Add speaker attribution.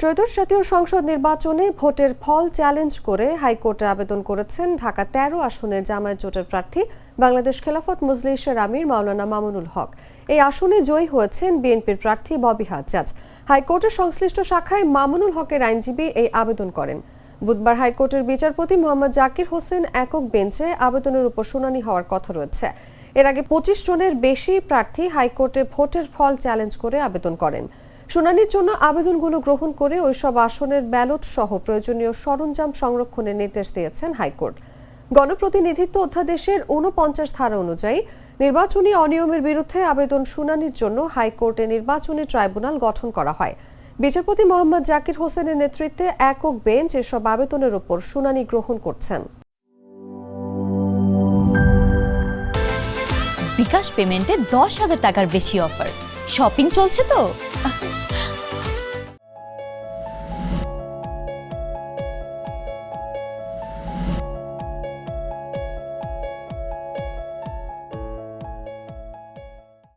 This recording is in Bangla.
Speaker 1: ত্রয়োদশ জাতীয় সংসদ নির্বাচনে ভোটের ফল চ্যালেঞ্জ করে হাইকোর্টে আবেদন করেছেন ঢাকা ১৩ আসনের জামায়াত জোটের প্রার্থী বাংলাদেশ খেলাফত মজলিসের আমির মাওলানা মামুনুল হক। এই আসনে জয়ী হয়েছেন বিএনপির প্রার্থী ববি হাজ্জাজ। হাইকোর্টের সংশ্লিষ্ট শাখায় মামুনুল হকের আইনজীবী এই আবেদন করেন। বুধবার হাইকোর্টের বিচারপতি মোহাম্মদ জাকির হোসেন একক বেঞ্চে আবেদনের উপর শুনানি হওয়ার কথা রয়েছে। এর আগে ২৫ জনের বেশি প্রার্থী হাইকোর্টে ভোটের ফল চ্যালেঞ্জ করে আবেদন করেন। শুনানির জন্য আবেদনগুলো গ্রহণ করে ওইসব আসনের ব্যালট সহ প্রয়োজনীয় সরঞ্জাম সংরক্ষণের নির্দেশ দিয়েছেন হাইকোর্ট। গণপ্রতিনিধিত্ব অধ্যাদেশের ৪৯ ধারা অনুযায়ী নির্বাচনী অনিয়মের বিরুদ্ধে আবেদন শুনানির জন্য হাইকোর্টে নির্বাচনী ট্রাইব্যুনাল গঠন করা হয়। বিচারপতি মোহাম্মদ জাকির হোসেনের নেতৃত্বে একক বেঞ্চ এসব আবেদনের উপর শুনানি গ্রহণ করছেন।
Speaker 2: বিকাশ পেমেন্টে ১০,০০০ টাকার বেশি অফার। শপিং চলছে তো।